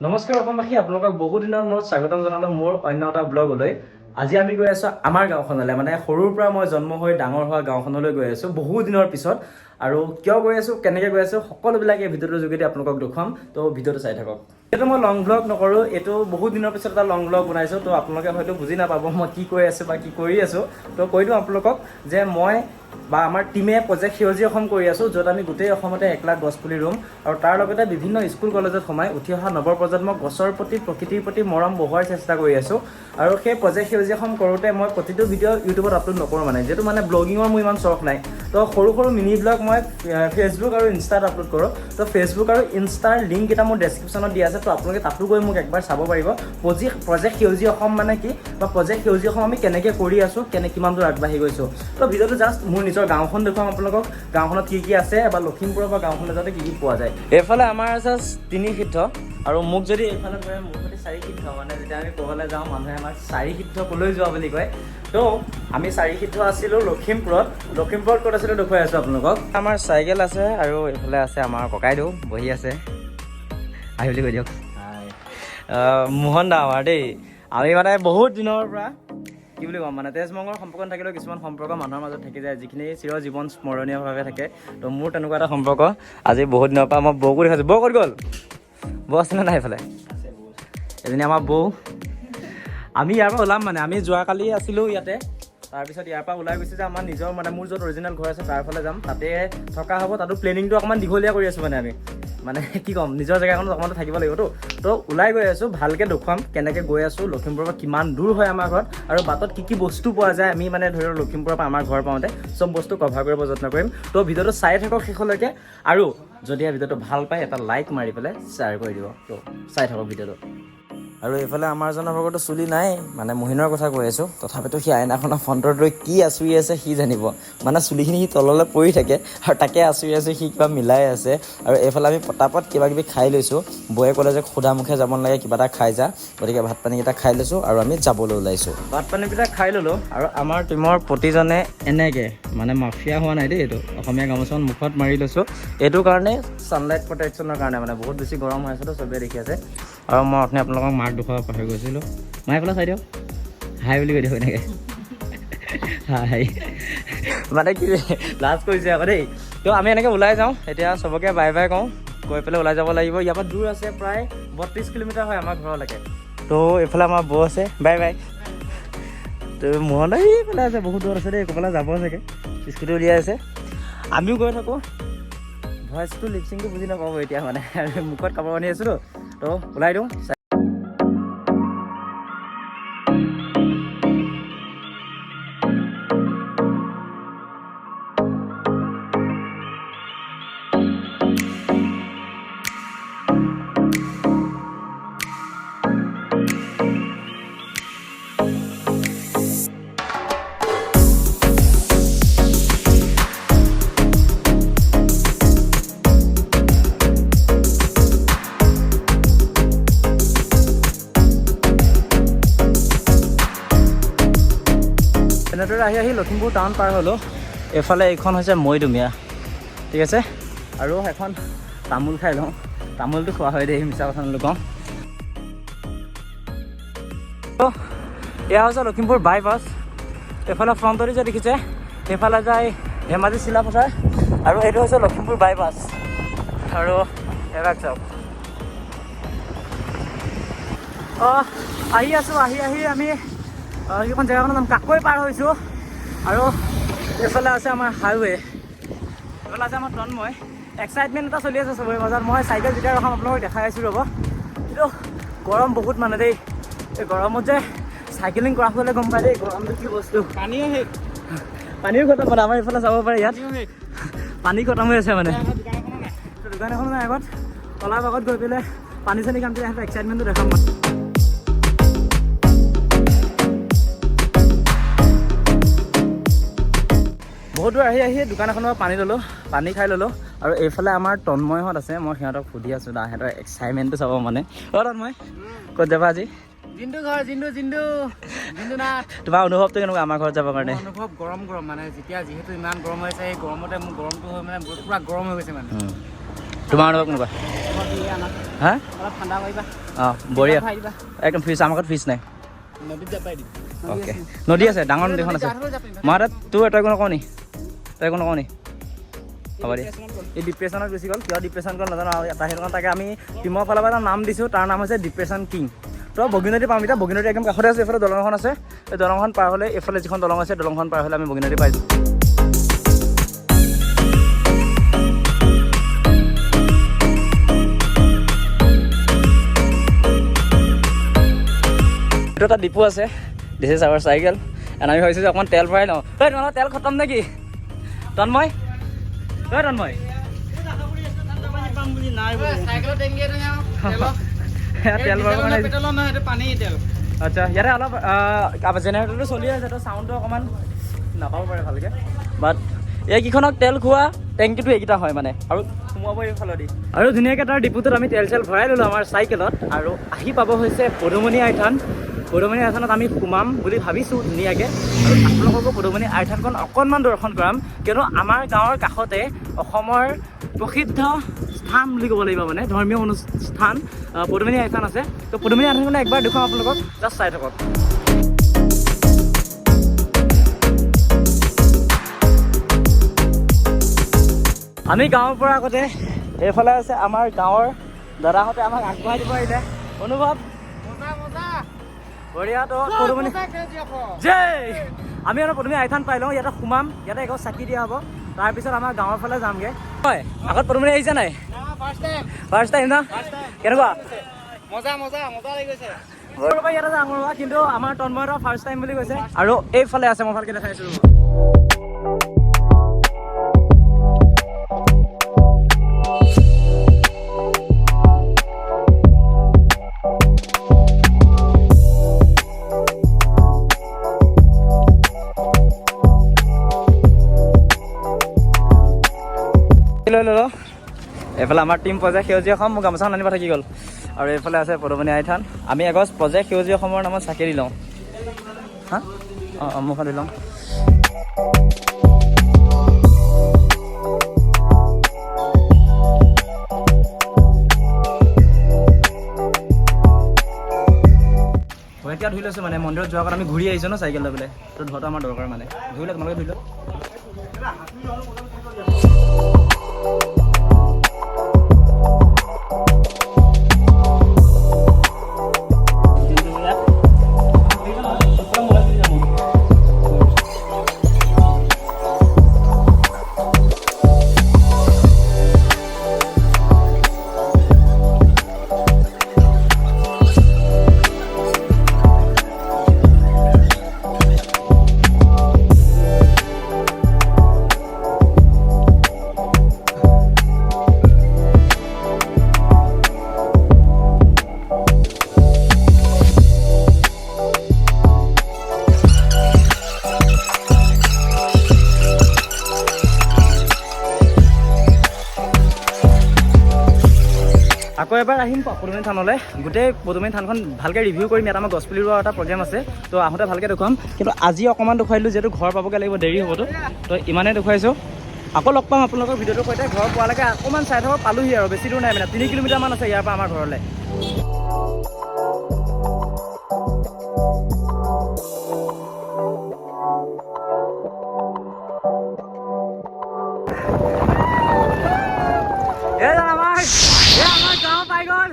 নমস্কাৰ অসমবাসী, আপোনালোকক বহু দিনৰ মূৰত স্বাগতম জনালোঁ মোৰ অন্য এটা ব্লগলৈ। আজি আমি গৈ আছোঁ আমাৰ গাঁওখনলৈ, মানে সৰুৰ পৰা মই জন্ম হৈ ডাঙৰ হোৱা গাঁওখনলৈ গৈ আছোঁ বহু দিনৰ পিছত। আৰু কিয় গৈ আছোঁ, কেনেকৈ গৈ আছোঁ, সকলোবিলাক এই ভিডিঅ'টোৰ যোগেদি আপোনালোকক দেখুৱাম। তো ভিডিঅ'টো চাই থাকক। এইটো মই লং ব্লগ নকৰোঁ, এইটো বহুত দিনৰ পিছত এটা লং ব্লগ বনাইছোঁ। তো আপোনালোকে হয়তো বুজি নাপাব মই কি কৈ আছোঁ বা কি কৰি আছোঁ। তো কৈ দিওঁ আপোনালোকক যে মই বা আমাৰ টীমে প্ৰজেক্ট সেউজীয়া অসম কৰি আছোঁ, য'ত আমি গোটেই অসমতে 1 লাখ গছ পুলি ৰুম আৰু তাৰ লগতে বিভিন্ন স্কুল কলেজত সোমাই উঠি অহা নৱপ্ৰজন্মক গছৰ প্ৰতি প্ৰকৃতিৰ প্ৰতি মৰম বহোৱাৰ চেষ্টা কৰি আছোঁ। আৰু সেই প্ৰজেক্ট সেউজীয়া অসম কৰোঁতে মই প্ৰতিটো ভিডিঅ' ইউটিউবত আপলোড নকৰোঁ, মানে যিহেতু মানে ব্লগিঙৰ মোৰ ইমান চখ নাই। তো সৰু সৰু মিনি ব্লগ মই ফেচবুক আৰু ইনষ্টাত আপলোড কৰোঁ। তো ফেচবুক আৰু ইনষ্টাৰ লিংককেইটা মোৰ ডেছক্ৰিপশ্যনত দিয়া আছে, তো আপোনালোকে তাতো গৈ মোক একবাৰ চাব পাৰিব। প্ৰজেক্ট সেউজীয়া অসম মানে কি বা প্ৰজেক্ট সেউজীয়া অসম আমি কেনেকৈ কৰি আছোঁ, কিমান দূৰ আগবাঢ়ি গৈছোঁ। তো ভিডিঅ'টো জাষ্ট মোৰ নিজৰ গাঁওখন দেখুৱাম আপোনালোকক, গাঁওখনত কি কি আছে বা লখিমপুৰৰ পৰা গাঁওখনত যাতে কি কি পোৱা যায়। এইফালে আমাৰ আছে 3 সিদ্ধ আৰু মোক যদি এইফালে কয় মোৰ সৈতে 4 সিদ্ধ, মানে যেতিয়া আমি ক'বলৈ যাওঁ মানুহে আমাক 4 সিদ্ধ ক'লৈ যোৱা বুলি কয়। তো আমি 4 সিদ্ধ আছিলোঁ লখিমপুৰত ক'ত আছিলোঁ দেখুৱাই আছোঁ আপোনালোকক। আমাৰ চাইকেল আছে আৰু এইফালে আছে আমাৰ ককাইদেউ বহি আছে, আহি বুলি কৈ দিয়ক। মোহন দা আমাৰ দেই, আমি মানে বহুত দিনৰ পৰা কি বুলি ক'ম, মানে তেজমংগলৰ সম্পৰ্ক নাথাকিলেও কিছুমান সম্পৰ্ক মানুহৰ মাজত থাকি যায়, যিখিনি চিৰ জীৱন স্মৰণীয়ভাৱে থাকে। তো মোৰ তেনেকুৱা এটা সম্পৰ্ক আজি বহুত দিনৰ পৰা মই বৌকো দেখাইছোঁ। বৌ ক'ত গ'ল? বৌ আছেনে নাই এইফালে? এজনী আমাৰ বৌ। আমি ইয়াৰ পৰা ওলাম, মানে আমি যোৱাকালি আছিলোঁ ইয়াতে, তাৰপিছত ইয়াৰ পৰা ওলাই গৈছে যে আমাৰ নিজৰ মানে মোৰ য'ত অৰিজিনেল ঘৰ আছে তাৰ ফালে যাম, তাতে থকা হ'ব। তাতো প্লেনিংটো অকণমান দীঘলীয়া কৰি আছোঁ, আমি মানে কি ক'ম, নিজৰ জেগাখনত অকণমান থাকিব লাগিবতো। তো ওলাই গৈ আছোঁ, ভালকৈ দেখুৱাম কেনেকৈ গৈ আছোঁ, লখিমপুৰৰ পৰা কিমান দূৰ হয় আমাৰ ঘৰত, আৰু বাটত কি কি বস্তু পোৱা যায়। আমি মানে ধৰি লওক লখিমপুৰৰ পৰা আমাৰ ঘৰ পাওঁতে চব বস্তু কভাৰ কৰিব যত্ন কৰিম। তো ভিডিঅ'টো চাই থাকক শেষলৈকে, আৰু যদি ভিডিঅ'টো ভাল পায় এটা লাইক মাৰি পেলাই শ্বেয়াৰ কৰি দিব। তো চাই থাকক ভিডিঅ'টো। আৰু এইফালে আমাৰ জনৰ ভাগতো চুলি নাই, মানে মহিনৰ কথা কৈ আছোঁ। তথাপিতো সি আইনাখনৰ ফ্ৰণ্টত ৰৈ কি আঁচুৰি আছে সি জানিব, মানে চুলিখিনি সি তললৈ পৰি থাকে আৰু তাকে আঁচুৰি আছে, সি কিবা মিলাই আছে। আৰু এইফালে আমি পটাপট কিবা কিবি খাই লৈছোঁ। বৌয়ে ক'লে যে সুধা মুখে যাব নালাগে, কিবা এটা খাই যা, গতিকে ভাত পানীকেইটা খাই লৈছোঁ আৰু আমি যাবলৈ ওলাইছোঁ। ভাত পানীকেইটা খাই ল'লোঁ আৰু আমাৰ টীমৰ প্ৰতিজনে এনেকৈ মানে মাফিয়া হোৱা নাই দেই, এইটো অসমীয়া গামোচাখন মুখত মাৰি লৈছোঁ। এইটো কাৰণে ছানলাইট প্ৰটেকশ্যনৰ কাৰণে, মানে বহুত বেছি গৰম হৈ আছেতো, চবেই দেখি আছে। আৰু মই আপুনি আপোনালোকক মাক দেখুৱাব পাহৰি গৈছিলোঁ। মায়ে এইফালে চাই দিয়ক, হাই বুলি কৈ দিয়ক এনেকৈ, হাই মানে কি লাজ কৰিছে আকৌ দেই। তো আমি এনেকৈ ওলাই যাওঁ এতিয়া, চবকে বাই বাই কওঁ, গৈ পেলাই ওলাই যাব লাগিব। ইয়াৰ পৰা দূৰ আছে, প্ৰায় 32 কিলোমিটাৰ হয় আমাৰ ঘৰলৈকে। তো এইফালে আমাৰ বৌ আছে, বাই বাই। তো মোহন এইফালে আছে, বহুত দূৰত আছে দেই, ক'ৰবালৈ যাব চাগে, স্কুটি উলিয়াই আছে। আমিও গৈ থাকোঁ। ভইচটো লিপচিংটো বুজি নাপাব এতিয়া, মানে মুখত কাপোৰ বান্ধি আছোঁতো, তো ওলাই দিওঁ। এনেদৰে আহি লখিমপুৰ টাউন পাৰ হ'লোঁ। এইফালে এইখন হৈছে মৈদুমীয়া, ঠিক আছে। আৰু এখন তামোল খাই লওঁ, তামোলটো খোৱা হয় দেই, মিছা কথা নকওঁ। এয়া হৈছে লখিমপুৰ বাইপাছ। এইফালে ফ্ৰণ্টতে যে দেখিছে, সেইফালে যায় ধেমাজি চিলাপথাৰ, আৰু এইটো হৈছে লখিমপুৰ বাইপাছ। আৰু এবাৰ চাওক, আহি আছোঁ, আহি আমি সেইখন জেগাখনৰ নাম কাকৈ পাৰ হৈছোঁ। আৰু এইফালে আছে আমাৰ হাইৱে, এইফালে আছে আমাৰ তন্ময়। এক্সাইটমেণ্ট এটা চলি আছে চবৰে মাজত। মই চাইকেল যেতিয়া ৰখাম আপোনালোকক দেখাই আছোঁ ৰ'ব। কিন্তু গৰম বহুত মানে দেই, এই গৰমত যে চাইকেলিং কৰা হ'লে গম পায় দেই গৰমটো কি বস্তু। পানীও খতম, মানে আমাৰ এইফালে চাব পাৰে, ইয়াত পানী খতম হৈ আছে মানে। দোকান এখনো নাই আগত, তলাৰ আগত গৈ পেলাই পানী চানী কাম কৰি এক্সাইটমেণ্টটো দেখাম। বহুত দূৰ আহি দোকান এখনৰ পৰা পানী ল'লোঁ, পানী খাই ল'লোঁ। আৰু এইফালে আমাৰ তন্ময়হঁত আছে, মই সিহঁতক সুধি আছোঁ না, সিহঁতৰ এক্সাইটমেণ্টটো চাব মানে। তন্ময় ক'ত যাবা আজি? জিন্দু ঘৰ, জিন্দু নাথ। তোমাৰ অনুভৱটো কেনেকুৱা আমাৰ ঘৰত যাবৰ কাৰণে? অনুভৱ গৰম মানে, যিহেতু ইমান গৰম হৈছে, এই গৰমতে মোৰ গৰমটো হৈ মানে পুৰা গৰম হৈ গৈছে মানে। তোমাৰ অনুভৱ কেনেকুৱা হা অলপ ঠাণ্ডা কৰিবা অঁ বঢ়িয়া খাই দিবা একদম ফ্ৰিজ আমাৰ ঘৰত ফ্ৰিজ নাই নদীত জাপাই দিম অ'কে নদী আছে ডাঙৰ নদীখন আছে মই তাত তোৰ তই একো নকওঁ নি তই একো নকওঁ নি হ'ব দিয়া এই ডিপ্ৰেশ্যনত গুচি গ'ল কিয় ডিপ্ৰেশ্যন গ'ল নাজানো আৰু এটা সেইটো তাকে আমি টিমৰ ফালৰ পৰা এটা নাম দিছোঁ তাৰ নাম হৈছে ডিপ্ৰেশ্যন কিং তো বগীনদী পাম এতিয়া বগীনদী একদম কাষতে আছে এইফালে দলংখন আছে এই দলংখন পাৰ হ'লে এইফালে যিখন দলং আছে দলংখন পাৰ হ'লে আমি বগীনদী পাইছোঁ এইটো এটা ডিপু আছে this is our cycle and আমি ভাবিছোঁ যে অকণমান তেল ভৰাই লওঁ এই তোমালোকৰ তেল খতম নেকি তন্ময় ঐ তন্ময় তেল ভৰাব কাৰণে আচ্ছা ইয়াতে অলপ জেনেৰেটৰটো চলি আছে তো চাউণ্ডটো অকণমান নাপাব পাৰে ভালকৈ বাট এইকেইখনক তেল খোৱা টেংকিটো এইকেইটা হয় মানে আৰু সোমাব এইফালেদি আৰু ধুনীয়াকৈ তাৰ ডিপুটোত আমি তেল চেল ভৰাই ল'লোঁ আমাৰ চাইকেলত আৰু আহি পাব হৈছে পদুমণি আইথান পদুমণি আইথানত আমি সোমাম বুলি ভাবিছোঁ ধুনীয়াকৈ আৰু আপোনালোককো পদুমণি আইথানখন অকণমান দৰ্শন কৰাম কিয়নো আমাৰ গাঁৱৰ কাষতে অসমৰ প্ৰসিদ্ধ স্থান বুলি ক'ব লাগিব মানে ধৰ্মীয় অনুষ্ঠান পদুমণি আইথান আছে তো পদুমণি আইথানখন একবাৰ দেখুৱাম আপোনালোকক জাষ্ট চাই থাকক আমি গাঁৱৰ পৰা আগতে এইফালে আছে আমাৰ গাঁৱৰ দাদাহঁতে আমাক আগবঢ়াই দিব আহিলে অনুভৱ বঢ়িয়া তো পদুমণি জয় আমি আৰু পদুমণি আইথান পাই লওঁ ইয়াতে সোমাম ইয়াতে একো চাকি দিয়া হ'ব তাৰপিছত আমাৰ গাঁৱৰ ফালে যামগৈ হয় আগত পদুমণি আহিছে নাই ফাৰ্ষ্ট টাইম ন কেনেকুৱা ইয়াতে যাম কিন্তু আমাৰ তন্ময়ৰ ফাৰ্ষ্ট টাইম বুলি কৈছে আৰু এইফালে আছে মই ভালকৈ দেখাইছোঁ এইফালে আমাৰ টিম প্ৰজেক্ট সেউজীয়া অসম মোৰ গামোচাখন আনিব থাকি গ'ল আৰু এইফালে আছে পদুমণি আইথান আমি আগষ্ট প্ৰজেক্ট সেউজীয়া অসমৰ নামত চাকি দি লওঁ হা অঁ মুখখন দি লওঁ এতিয়া ধুই লৈছোঁ মানে মন্দিৰত যোৱাৰ আগত আমি ঘূৰি আহিছোঁ ন চাইকেল লৈ পেলাই তো ধোৱাটো আমাৰ দৰকাৰ মানে ধুই লওক তোমালোকে ধুই লওক আকৌ এবাৰ আহিম পদুমণি থানলৈ গোটেই পদুমণি থানখন ভালকৈ ৰিভিউ কৰিম ইয়াত আমাৰ গছপুলি ৰোৱা এটা প্ৰগ্ৰেম আছে তো আহোঁতে ভালকৈ দেখুৱাম কিন্তু আজি অকণমান দেখুৱাইলোঁ যিহেতু ঘৰ পাবগৈ লাগিব দেৰি হ'বতো তো ইমানেই দেখুৱাইছোঁ আকৌ লগ পাম আপোনালোকৰ ভিডিঅ'টোৰ সৈতে ঘৰ পোৱালৈকে অকণমান চাই থাকক পালোহি আৰু বেছি দূৰ নাই মানে 3 কিলোমিটাৰমান আছে ইয়াৰ পৰা আমাৰ ঘৰলৈ আমাৰ গাঁও পাই গ'ল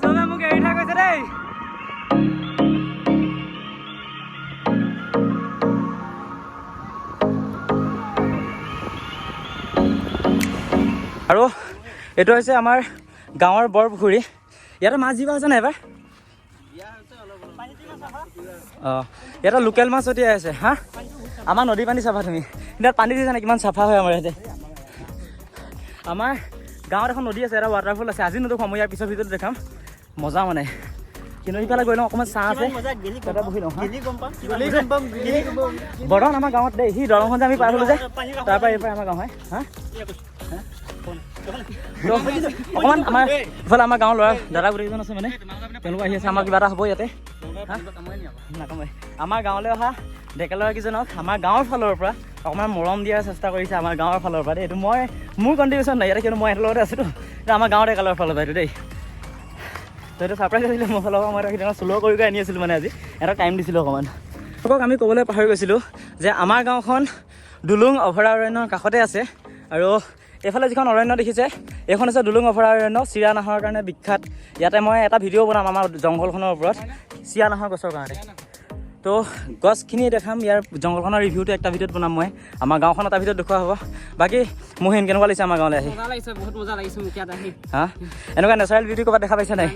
চবে মোক এৰি থৈ গৈছে দেই আৰু এইটো হৈছে আমাৰ গাঁৱৰ বৰপুখুৰী ইয়াতে মাছ জীৱা হৈছে নাই এবাৰ অঁ ইয়াতে লোকেল মাছ উটি আছে হা আমাৰ নদী পানী চাফা তুমি ইয়াত পানী দিছা নাই কিমান চাফা হয় আমাৰ ইয়াতে আমাৰ গাঁৱত এখন নদী আছে এটা ৱাটাৰফল আছে আজি নেদেখুৱাম মই ইয়াৰ পিছৰ ভিতৰত দেখাম মজা মানে কিন্তু ইফালে গৈ লওঁ অকণমান চাহ আছে তাতে বহি লওঁ বৰ্তমান আমাৰ গাঁৱত দেই সি দলংখন যে আমি পাৰ হ'লোঁ যে তাৰপৰা এইফালে আমাৰ গাঁও হয় হা অকণমান আমাৰ ইফালে আমাৰ গাঁৱৰ ল'ৰা দাদা গোটেইকেইজন আছে মানে তেওঁলোক আহি আছে আমাৰ কিবা এটা হ'ব ইয়াতে নাকামাই আমাৰ গাঁৱলৈ অহা ডেকা ল'ৰাকেইজনক আমাৰ গাঁৱৰ ফালৰ পৰা অকণমান মৰম দিয়াৰ চেষ্টা কৰিছে আমাৰ গাঁৱৰ ফালৰ পৰা দেই। এইটো মোৰ কণ্ট্ৰিবিউশ্যন নাই ইয়াতে, কিন্তু মই সিহঁতৰ লগতে আছোঁতো। এইটো আমাৰ গাঁৱৰ ডেকা ল'ৰাৰ ফালৰ পৰা এইটো দেই। তো এইটো ছাৰপ্ৰাইজ আছিলে মোৰ ফালৰ পৰা। মই সিহঁতক চুল কৰি আনি আছিলোঁ মানে আজি সিহঁতক টাইম দিছিলোঁ অকণমান। আপোনালোকক আমি ক'বলৈ পাহৰি গৈছিলোঁ যে আমাৰ গাঁওখন দুলুং অভয়াৰণ্যৰ কাষতে আছে। আৰু এইফালে যিখন অৰণ্য দেখিছে এইখন হৈছে দুলুং অভয়াৰণ্য, চিৰা নাহৰ কাৰণে বিখ্যাত। ইয়াতে মই এটা ভিডিঅ' বনাম আমাৰ জংঘলখনৰ ওপৰত, চিৰা নাহৰ গছৰ কাৰণে। তো গছখিনি দেখাম, ইয়াৰ জংঘলখনৰ ৰিভিউটো একটা ভিডিঅ'ত বনাম মই। আমাৰ গাঁওখন এটা ভিডিঅ'ত দেখুওৱা হ'ব। বাকী মোহিন কেনেকুৱা লাগিছে আমাৰ গাঁৱলৈ আহি? মজা লাগিছে, বহুত মজা লাগিছে মোক ইয়াত আহি। হা, এনেকুৱা নেচাৰেল বিউটি ক'ৰবাত দেখা পাইছে নাই?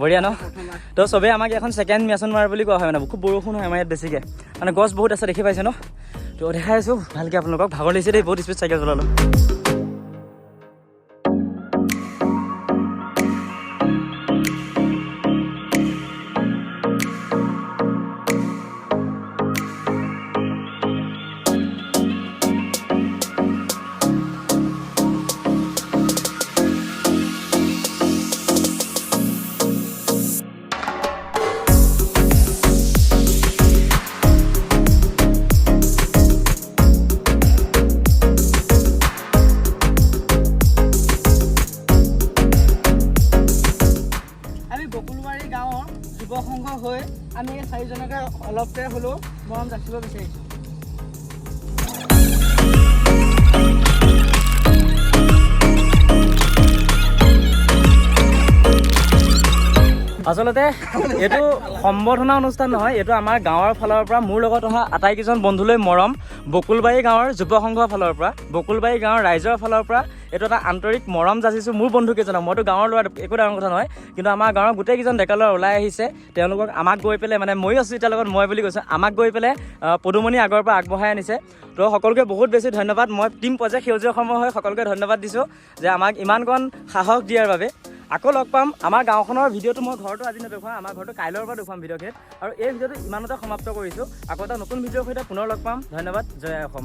বঢ়িয়া ন? তো চবেই আমাক এখন ছেকেণ্ড ম্যানমাৰ বুলি কোৱা হয় মানে। খুব বৰষুণ হয় আমাৰ ইয়াত বেছিকৈ, মানে গছ বহুত আছে দেখি পাইছে ন? তো দেখাই আছোঁ ভালকৈ আপোনালোকক। ভাগৰ লাগিছে দেই, বহুত স্পীড চাইকেল চলালোঁ। আমি বকুলবাৰী গাঁৱৰ যুৱ সংঘ হৈ আমি এই চাৰিজনকে অলপকে হ'লেও মৰম ৰাখিব বিচাৰিছোঁ। আচলতে এইটো সম্বৰ্ধনা অনুষ্ঠান নহয়, এইটো আমাৰ গাঁৱৰ ফালৰ পৰা মোৰ লগত অহা আটাইকেইজন বন্ধুলৈ মৰম। বকুলবাৰী গাঁৱৰ যুৱ সংঘৰ ফালৰ পৰা, বকুলবাৰী গাঁৱৰ ৰাইজৰ ফালৰ পৰা এইটো এটা আন্তৰিক মৰম যাচিছোঁ মোৰ বন্ধুকেইজনক। মইতো গাঁৱৰ ল'ৰা, একো ডাঙৰ কথা নহয়, কিন্তু আমাৰ গাঁৱৰ গোটেইকেইজন ডেকা ল'ৰা ওলাই আহিছে। তেওঁলোকক আমাক গৈ পেলাই, মানে ময়ো আছোঁ এতিয়া লগত, মই বুলি কৈছোঁ, আমাক গৈ পেলাই পদুমণি আগৰ পৰা আগবঢ়াই আনিছে। তো সকলোকে বহুত বেছি ধন্যবাদ। মই টিম প্ৰজেক্ট সেউজীয়া অসমৰ হৈ সকলোকে ধন্যবাদ দিছোঁ যে আমাক ইমানকণ সাহস দিয়াৰ বাবে। আকৌ লগ পাম। আমাৰ গাঁওখনৰ ভিডিঅ'টো মই ঘৰটো আজি নেদেখুৱাম, আমাৰ ঘৰটো কাইলৈৰ পৰা দেখুৱাম ভিডিঅ'খিনিত। আৰু এই ভিডিঅ'টো ইমানতে সমাপ্ত কৰিছোঁ। আকৌ এটা নতুন ভিডিঅ'ৰ সৈতে পুনৰ লগ পাম। ধন্যবাদ। জয় অসম।